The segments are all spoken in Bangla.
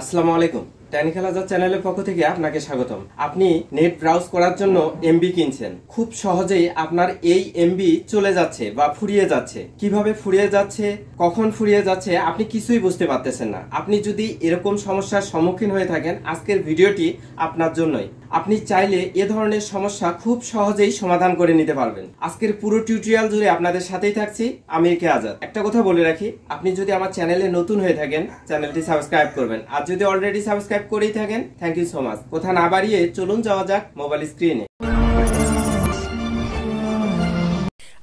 আসসালামু আলাইকুম। টেকনিক্যাল আজাদ চ্যানেলের পক্ষ থেকে আপনাকে স্বাগতম। আপনি নেট ব্রাউজ করার জন্য এমবি কিনছেন, খুব সহজেই আপনার এই এমবি চলে যাচ্ছে বা ফুরিয়ে যাচ্ছে। কিভাবে ফুরিয়ে যাচ্ছে, কখন ফুরিয়ে যাচ্ছে আপনি কিছুই বুঝতে পারতেছেন না। আপনি যদি এরকম সমস্যার সম্মুখীন হয়ে থাকেন, আজকের ভিডিওটি আপনার জন্যই। আপনি চাইলে এ ধরনের সমস্যা খুব সহজেই সমাধান করে নিতে পারবেন। আজকের পুরো টিউটোরিয়াল জুড়ে আপনাদের সাথেই থাকছি আমি কে আজাদ। একটা কথা বলে রাখি, আপনি যদি আমার চ্যানেলে নতুন হয়ে থাকেন চ্যানেলটি সাবস্ক্রাইব করবেন, আর যদি অলরেডি সাবস্ক্রাইব করেই থাকেন থ্যাংক ইউ সো মাচ। কথা না বাড়িয়ে চলুন যাওয়া যাক মোবাইল স্ক্রিনে।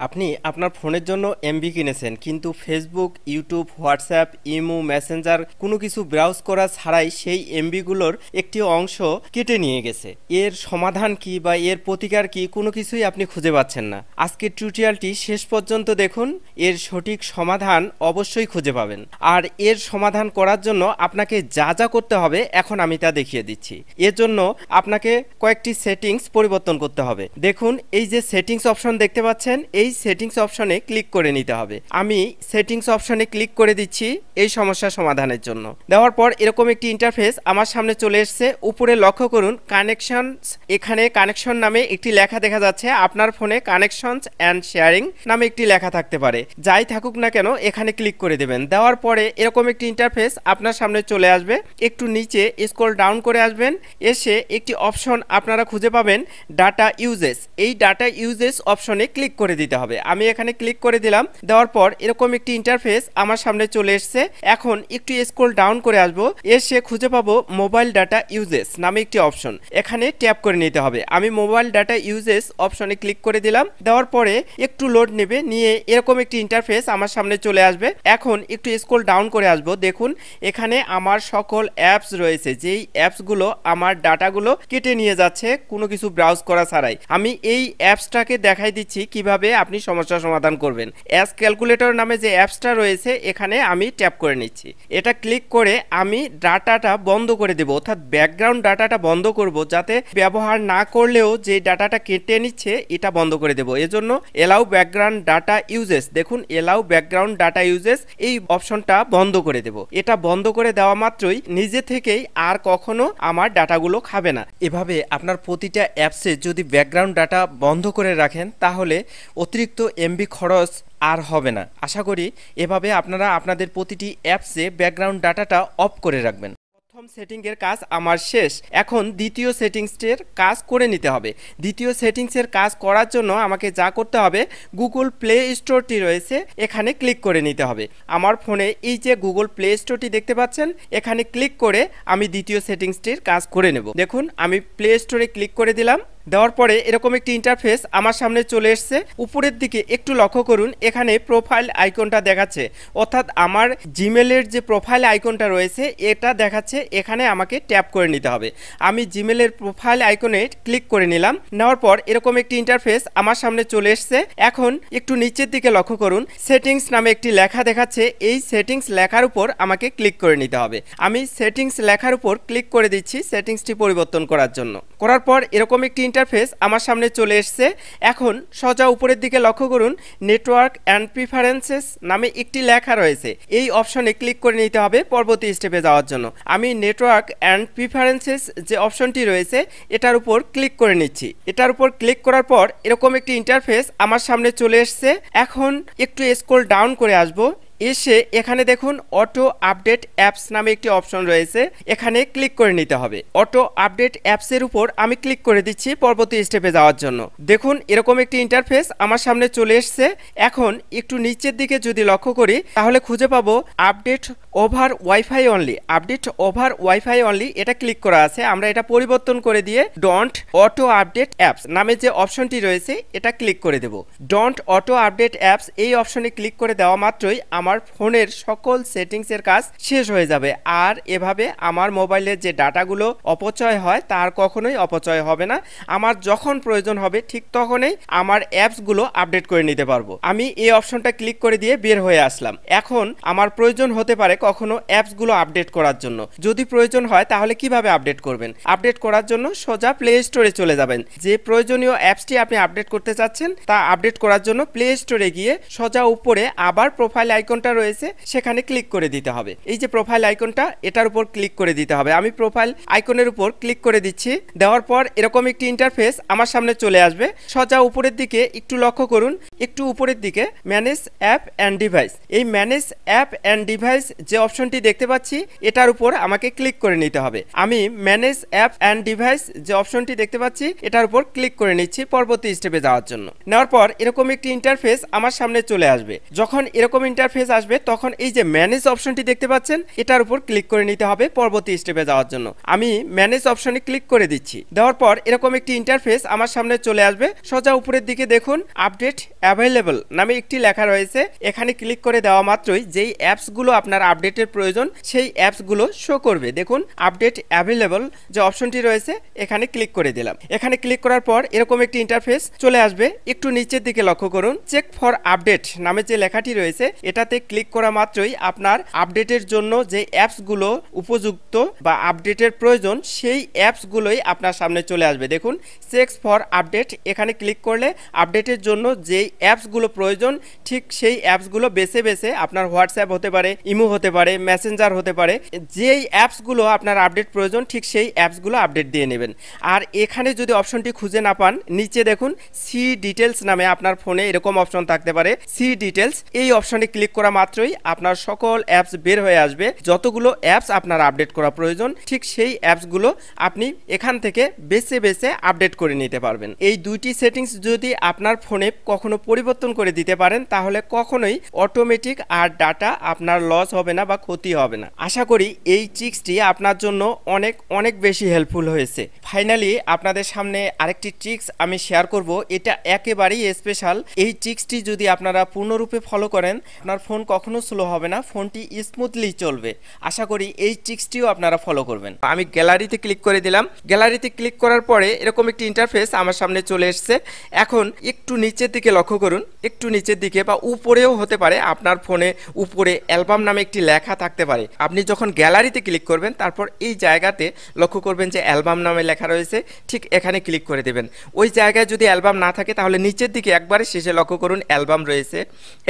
আপনি আপনার ফোনের জন্য এমবি কিনেছেন, কিন্তু Facebook, YouTube, WhatsApp, imo, Messenger কোনো কিছু ব্রাউজ করা ছাড়াই সেই এমবিগুলোর একটি অংশ কেটে নিয়ে গেছে। এর সমাধান কি বা এর প্রতিকার কি কোনো কিছুই আপনি খুঁজে পাচ্ছেন না। আজকের টিউটোরিয়ালটি শেষ পর্যন্ত দেখুন, এর সঠিক সমাধান অবশ্যই খুঁজে পাবেন। আর এর সমাধান করার জন্য আপনাকে যা যা করতে হবে এখন আমি তা দেখিয়ে দিচ্ছি। এর জন্য আপনাকে কয়েকটি সেটিংস পরিবর্তন করতে হবে। দেখুন, এই যে সেটিংস অপশন দেখতে পাচ্ছেন, এই সেটিংস অপশনে ক্লিক করে নিতে হবে। আমি সেটিংস অপশনে ক্লিক করে দিচ্ছি এই সমস্যা সমাধানের জন্য। দেওয়ার পর এরকম একটি ইন্টারফেস আমার সামনে চলে এসেছে। উপরে লক্ষ্য করুন কানেকশনস, এখানে কানেকশন নামে একটি লেখা দেখা যাচ্ছে। আপনার ফোনে কানেকশনস অ্যান্ড শেয়ারিং নামে একটি লেখা থাকতে পারে, যাই থাকুক না কেন এখানে ক্লিক করে দেবেন। দেওয়ার পরে এরকম একটি ইন্টারফেস আপনার সামনে চলে আসবে। একটু নিচে স্ক্রল ডাউন করে আসবেন, এসে একটি অপশন আপনারা খুঁজে পাবেন ডাটা ইউজেস। এই ডাটা ইউজেস অপশনে ক্লিক করে দিতে হবে। আমি এখানে ক্লিক করে দিলাম। দেওয়ার পর এরকম একটি ইন্টারফেস আমার সামনে চলে এসেছে। এখন একটু স্ক্রল ডাউন করে আসবো, এসে খুঁজে পাবো মোবাইল ডাটা ইউজেস নামে একটি অপশন, এখানে ট্যাপ করে নিতে হবে। আমি মোবাইল ডাটা ইউজেস অপশনে ক্লিক করে দিলাম। দেওয়ার পরে একটু লোড নেবে, নিয়ে এরকম একটি ইন্টারফেস আমার সামনে চলে আসবে। এখন একটু স্ক্রল ডাউন করে আসবো, দেখুন এখানে আমার সকল অ্যাপস রয়েছে, যেই অ্যাপসগুলো আমার ডাটাগুলো কেটে নিয়ে যাচ্ছে কোনো কিছু ব্রাউজ করা ছাড়াই। আমি এই অ্যাপসটাকে দেখাই দিচ্ছি কিভাবে আপনি সমস্যা সমাধান করবেন। অ্যাস ক্যালকুলেটর নামে যে অ্যাপসটা রয়েছে এখানে আমি ট্যাপ করে নিচ্ছি। এটা ক্লিক করে আমি ডাটাটা বন্ধ করে দেব, অর্থাৎ ব্যাকগ্রাউন্ড ডাটাটা বন্ধ করব, যাতে ব্যবহার না করলেও যে ডাটাটা কেটে নিচ্ছে এটা বন্ধ করে দেব। এজন্য এলাউ ব্যাকগ্রাউন্ড ডাটা ইউজেস, দেখুন এলাউ ব্যাকগ্রাউন্ড ডাটা ইউজেস এই অপশনটা বন্ধ করে দেব। এটা বন্ধ করে দেওয়া মাত্রই নিজে থেকেই আর কখনো আমার ডাটাগুলো খাবে না। এভাবে আপনার প্রতিটা অ্যাপসে যদি ব্যাকগ্রাউন্ড ডাটা বন্ধ করে রাখেন তাহলে অতিরিক্ত এমবি খরচ আর হবে না। আশা করি এভাবে আপনারা আপনাদের প্রতিটি অ্যাপসে ব্যাকগ্রাউন্ড ডাটাটা অফ করে রাখবেন। প্রথম সেটিংয়ের কাজ আমার শেষ, এখন দ্বিতীয় সেটিংসের কাজ করে নিতে হবে। দ্বিতীয় সেটিংসের কাজ করার জন্য আমাকে যা করতে হবে, গুগল প্লে স্টোরটি রয়েছে এখানে ক্লিক করে নিতে হবে। আমার ফোনে এই যে গুগল প্লে স্টোরটি দেখতে পাচ্ছেন, এখানে ক্লিক করে আমি দ্বিতীয় সেটিংসটির কাজ করে নেব। দেখুন আমি প্লে স্টোরে ক্লিক করে দিলাম। দেওয়ার পরে এরকম একটি ইন্টারফেস আমার সামনে চলে এসছে। উপরের দিকে একটু লক্ষ্য করুন, এখানে প্রোফাইল আইকনটা দেখাচ্ছে, অর্থাৎ আমার জিমেলের যে প্রোফাইল আইকনটা রয়েছে এটা দেখাচ্ছে। এখানে আমাকে ট্যাপ করে নিতে হবে। আমি জিমেলের প্রোফাইল আইকনে ক্লিক করে নিলাম। নেওয়ার পর এরকম একটি ইন্টারফেস আমার সামনে চলে এসছে। এখন একটু নিচের দিকে লক্ষ্য করুন, সেটিংস নামে একটি লেখা দেখাচ্ছে। এই সেটিংস লেখার উপর আমাকে ক্লিক করে নিতে হবে। আমি সেটিংস লেখার উপর ক্লিক করে দিচ্ছি সেটিংসটি পরিবর্তন করার জন্য। করার পর এরকম একটি ইন্টারফেস আমার সামনে চলে এসছে। এখন সোজা উপরের দিকে লক্ষ্য করুন, নেটওয়ার্ক অ্যান্ড প্রিফারেন্সেস নামে একটি লেখা রয়েছে। এই অপশনে ক্লিক করে নিতে হবে পরবর্তী স্টেপে যাওয়ার জন্য। আমি নেটওয়ার্ক অ্যান্ড প্রিফারেন্সেস যে অপশনটি রয়েছে এটার উপর ক্লিক করে নিচ্ছি। এটার উপর ক্লিক করার পর এরকম একটি ইন্টারফেস আমার সামনে চলে এসছে। এখন একটু স্ক্রল ডাউন করে আসবো, এসে এখানে দেখুন অটো আপডেট অ্যাপস নামে একটি অপশন রয়েছে, এখানে ক্লিক করে নিতে হবে। অটো আপডেট অ্যাপসের উপর আমি ক্লিক করে দিচ্ছি পরবর্তী স্টেপে যাওয়ার জন্য। দেখুন এরকম একটি ইন্টারফেস আমার সামনে চলে এসছে। এখন একটু নিচের দিকে যদি লক্ষ্য করি তাহলে খুঁজে পাবো update over wifi only. Update over wifi only এটা ক্লিক করা আছে। আমরা এটা পরিবর্তন করে দিয়ে ডোন্ট অটো আপডেট অ্যাপস নামে যে অপশনটি রয়েছে এটা ক্লিক করে দেব। ডোন্ট অটো আপডেট অ্যাপস এই অপশনে ক্লিক করে দেওয়া মাত্রই আমার ফোনের সকল সেটিংসের কাজ শেষ হয়ে যাবে। আর এভাবে আমার মোবাইলের যে ডাটাগুলো অপচয় হয় তার কখনোই অপচয় হবে না। আমার যখন প্রয়োজন হবে ঠিক তখনই আমার অ্যাপসগুলো আপডেট করে নিতে পারবো। আমি এই অপশনটা ক্লিক করে দিয়ে বের হয়ে আসলাম। এখন আমার প্রয়োজন হতে পারে কখনো অ্যাপসগুলো আপডেট করার জন্য। যদি প্রয়োজন হয় তাহলে কিভাবে আপডেট করবেন? আপডেট করার জন্য সোজা প্লে স্টোরে চলে যাবেন। যে প্রয়োজনীয় অ্যাপসটি আপনি আপডেট করতে চাচ্ছেন তা আপডেট করার জন্য প্লে স্টোরে গিয়ে সোজা উপরে আবার প্রোফাইল আইকন আইকনটা রয়েছে সেখানে ক্লিক করে দিতে হবে। এই যে প্রোফাইল আইকনটা, এটার উপর ক্লিক করে দিতে হবে। আমি প্রোফাইল আইকনের উপর ক্লিক করে দিচ্ছি। দেওয়ার পর এরকম একটি ইন্টারফেস আমার সামনে চলে আসবে। সোজা উপরের দিকে একটু লক্ষ্য করুন, একটু উপরের দিকে ম্যানেজ অ্যাপ অ্যান্ড ডিভাইস, এই ম্যানেজ অ্যাপ অ্যান্ড ডিভাইস যে অপশনটি দেখতে পাচ্ছি এটার উপর আমাকে ক্লিক করে নিতে হবে। আমি ম্যানেজ অ্যাপ অ্যান্ড ডিভাইস যে অপশনটি দেখতে পাচ্ছি এটার উপর ক্লিক করে নিচ্ছি পরবর্তী স্টেপে যাওয়ার জন্য। নেওয়ার পর এরকম একটি ইন্টারফেস আমার সামনে চলে আসবে। যখন এরকম ইন্টারফেস আসবে তখন এই যে ম্যানেজ অপশনটি দেখতে পাচ্ছেন এটার উপর ক্লিক করে নিতে হবে পরবর্তী স্টেপে যাওয়ার জন্য। আমি ম্যানেজ অপশনে ক্লিক করে দিচ্ছি। দেওয়ার পর এরকম একটি ইন্টারফেস আমার সামনে চলে আসবে। সোজা উপরের দিকে দেখুন আপডেট অ্যাভেলেবল নামে একটি লেখা রয়েছে। এখানে ক্লিক করে দেওয়া মাত্রই যেই অ্যাপসগুলো আপনার আপডেটের প্রয়োজন সেই অ্যাপসগুলো শো করবে। দেখুন আপডেট অ্যাভেলেবল যে অপশনটি রয়েছে এখানে ক্লিক করে দিলাম। এখানে ক্লিক করার পর এরকম একটি ইন্টারফেস চলে আসবে। একটু নিচের দিকে লক্ষ্য করুন, চেক ফর আপডেট নামে যে লেখাটি রয়েছে এটাতে ক্লিক করা মাত্রই আপনার আপডেটের জন্য যে অ্যাপসগুলো উপযুক্ত বা আপডেটের প্রয়োজন সেই অ্যাপসগুলোই আপনার সামনে চলে আসবে। দেখুন চেক ফর আপডেট, এখানে ক্লিক করলে আপডেটের জন্য যেই অ্যাপসগুলো প্রয়োজন ঠিক সেই অ্যাপসগুলো বেছে বেছে আপনার হোয়াটসঅ্যাপ হতে পারে, ইমো হতে পারে, মেসেঞ্জার হতে পারে, যেই অ্যাপসগুলো আপনার আপডেট প্রয়োজন ঠিক সেই অ্যাপসগুলো আপডেট দিয়ে নেবেন। আর এখানে যদি অপশনটি খুঁজে না পান নিচে দেখুন সি ডিটেলস নামে আপনার ফোনে এরকম অপশন থাকতে পারে, সি ডিটেলস, এই অপশনে ক্লিক করা মাত্রই আপনার সকল অ্যাপস বের হয়ে আসবে। যতগুলো অ্যাপস আপনার আপডেট করা প্রয়োজন ঠিক সেই অ্যাপসগুলো আপনি এখান থেকে বেছে বেছে আপডেট করে নিতে পারবেন। এই দুইটি সেটিংস যদি আপনার ফোনে কখনো পরিবর্তন করে দিতে পারেন তাহলে কখনোই অটোমেটিক আর ডাটা আপনার লস হবে না বা ক্ষতি হবে না। আশা করি এই ট্রিক্সটি আপনার জন্য অনেক অনেক বেশি হেল্পফুল হয়েছে। ফাইনালি আপনাদের সামনে আরেকটি ট্রিক্স আমি শেয়ার করব, এটা একেবারেই স্পেশাল। এই ট্রিক্সটি যদি আপনারা পূর্ণরূপে ফলো করেন আপনার ফোন কখনো স্লো হবে না, ফোনটি স্মুথলি চলবে। আশা করি এই ট্রিক্সটিও আপনারা ফলো করবেন। আমি গ্যালারিতে ক্লিক করে দিলাম। গ্যালারিতে ক্লিক করার পরে এরকম একটি ইন্টারফেস আমার সামনে চলে এসেছে। এখন একটু নিচের দিকে লক্ষ্য করুন, একটু নিচের দিকে বা উপরেও হতে পারে, আপনার ফোনে উপরে অ্যালবাম নামে একটি লেখা থাকতে পারে। আপনি যখন গ্যালারিতে ক্লিক করবেন তারপর এই জায়গাতে লক্ষ্য করবেন যে অ্যালবাম নামে লেখা রয়েছে, ঠিক এখানে ক্লিক করে দেবেন। ওই জায়গায় যদি অ্যালবাম না থাকে তাহলে নিচের দিকে একবারে শেষে লক্ষ্য করুন অ্যালবাম রয়েছে,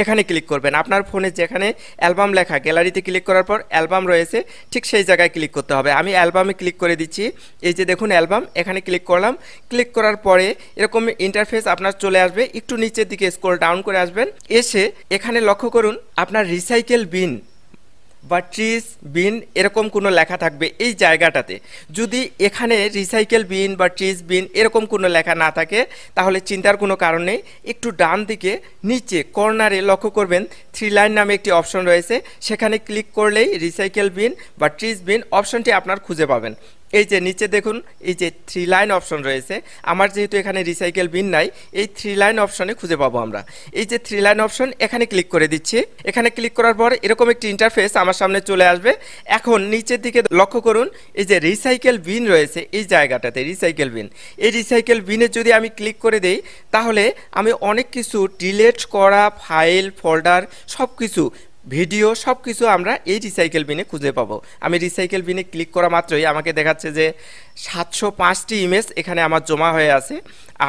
এখানে ক্লিক করবেন। আপনার ফোনে যেখানে অ্যালবাম লেখা গ্যালারিতে ক্লিক করার পর অ্যালবাম রয়েছে ঠিক সেই জায়গায় ক্লিক করতে হবে। আমি অ্যালবামে ক্লিক করে দিচ্ছি। এই যে দেখুন অ্যালবাম, এখানে ক্লিক করলাম। ক্লিক করার পরে এরকম ইন্টারফেস আপনার চলে আসবে। একটু নিচের দিকে স্ক্রল ডাউন করে আসবেন, এসে এখানে লক্ষ্য করুন আপনার রিসাইকেল বিন বা ট্রিজ বিন এরকম কোনো লেখা থাকবে এই জায়গাটাতে। যদি এখানে রিসাইকেল বিন বা ট্রিজ বিন এরকম কোনো লেখা না থাকে তাহলে চিন্তার কোনো কারণ নেই। একটু ডান দিকে নিচে কর্নারে লক্ষ্য করবেন 3 লাইন নামে একটি অপশন রয়েছে, সেখানে ক্লিক করলেই রিসাইকেল বিন বা ট্রিজ বিন অপশনটি আপনার খুঁজে পাবেন। এই যে নিচে দেখুন এই যে 3 লাইন অপশন রয়েছে, আমার যেহেতু এখানে রিসাইকেল বিন নাই এই 3 লাইন অপশনে খুঁজে পাবো আমরা। এই যে 3 লাইন অপশন এখানে ক্লিক করে দিচ্ছি। এখানে ক্লিক করার পর এরকম একটি ইন্টারফেস আমার সামনে চলে আসবে। এখন নিচের দিকে লক্ষ্য করুন এই যে রিসাইকেল বিন রয়েছে এই জায়গাটাতে রিসাইকেল বিন, এই রিসাইকেল বিনে যদি আমি ক্লিক করে দেই তাহলে আমি অনেক কিছু ডিলিট করা ফাইল, ফোল্ডার, সব কিছু, ভিডিও, সব কিছু আমরা এই রিসাইকেল বিনে খুঁজে পাবো। আমি রিসাইকেল বিনে ক্লিক করা মাত্রই আমাকে দেখাচ্ছে যে 705টি ইমেজ এখানে আমার জমা হয়ে আছে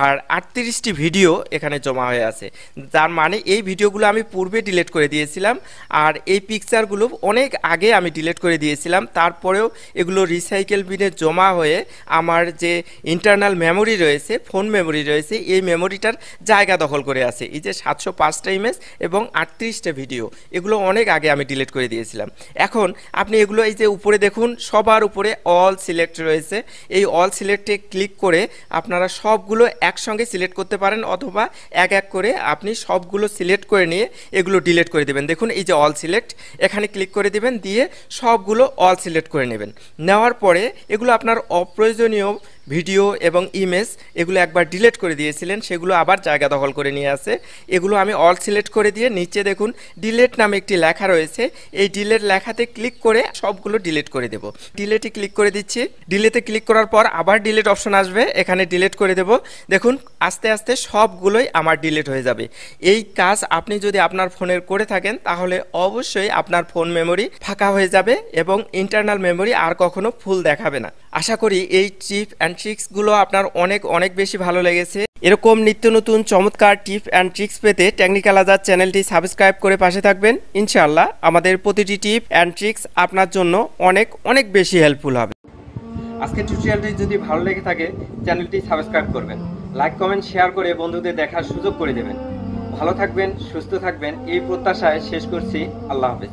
আর 38টি ভিডিও এখানে জমা হয়ে আছে। যার মানে এই ভিডিওগুলো আমি পূর্বে ডিলিট করে দিয়েছিলাম আর এই পিকচারগুলো অনেক আগে আমি ডিলিট করে দিয়েছিলাম, তারপরেও এগুলো রিসাইকেল বিনে জমা হয়ে আমার যে ইন্টারনাল মেমোরি রয়েছে, ফোন মেমোরি রয়েছে, এই মেমোরিটার জায়গা দখল করে আছে। এই যে 705টা ইমেজ এবং 38টা ভিডিও এগুলো অনেক আগে আমি ডিলিট করে দিয়েছিলাম। এখন আপনি এগুলো এই যে উপরে দেখুন সবার উপরে অল সিলেক্ট রয়েছে, এই অল সিলেক্টে ক্লিক করে আপনারা সবগুলো একসঙ্গে সিলেক্ট করতে পারেন অথবা এক এক করে আপনি সবগুলো সিলেক্ট করে নিয়ে এগুলো ডিলিট করে দেবেন। দেখুন এই যে অল সিলেক্ট, এখানে ক্লিক করে দেবেন, দিয়ে সবগুলো অল সিলেক্ট করে নেবেন। নেওয়ার পরে এগুলো আপনার অপ্রয়োজনীয় ভিডিও এবং ইমেজ এগুলো একবার ডিলিট করে দিয়েছিলেন সেগুলো আবার জায়গা দখল করে নিয়ে আসে। এগুলো আমি অল সিলেক্ট করে দিয়ে নিচে দেখুন ডিলিট নামে একটি লেখা রয়েছে, এই ডিলিট লেখাতে ক্লিক করে সবগুলো ডিলিট করে দেব। ডিলিটে ক্লিক করে দিচ্ছি। ডিলিটে ক্লিক করার পর আবার ডিলিট অপশন আসবে, এখানে ডিলিট করে দেব। দেখুন আস্তে আস্তে সবগুলোই আমার ডিলিট হয়ে যাবে। এই কাজ আপনি যদি আপনার ফোনের করে থাকেন তাহলে অবশ্যই আপনার ফোন মেমোরি ফাঁকা হয়ে যাবে এবং ইন্টারনাল মেমোরি আর কখনো ফুল দেখাবে না। আশা করি এই টিপ অ্যান্ড ট্রিক্সগুলো আপনার অনেক অনেক বেশি ভালো লেগেছে। এরকম নিত্য নতুন চমৎকার টিপ অ্যান্ড ট্রিক্স পেতে টেকনিক্যাল আজাদ চ্যানেলটি সাবস্ক্রাইব করে পাশে থাকবেন। ইনশাআল্লাহ আমাদের প্রতিটি টিপ অ্যান্ড ট্রিক্স আপনার জন্য অনেক অনেক বেশি হেল্পফুল হবে। আজকের টিউটোরিয়ালটি যদি ভালো লেগে থাকে চ্যানেলটি সাবস্ক্রাইব করবেন, লাইক কমেন্ট শেয়ার করে বন্ধুদের দেখার সুযোগ করে দেবেন। ভালো থাকবেন, সুস্থ থাকবেন এই প্রত্যাশায় শেষ করছি। আল্লাহ হাফেজ।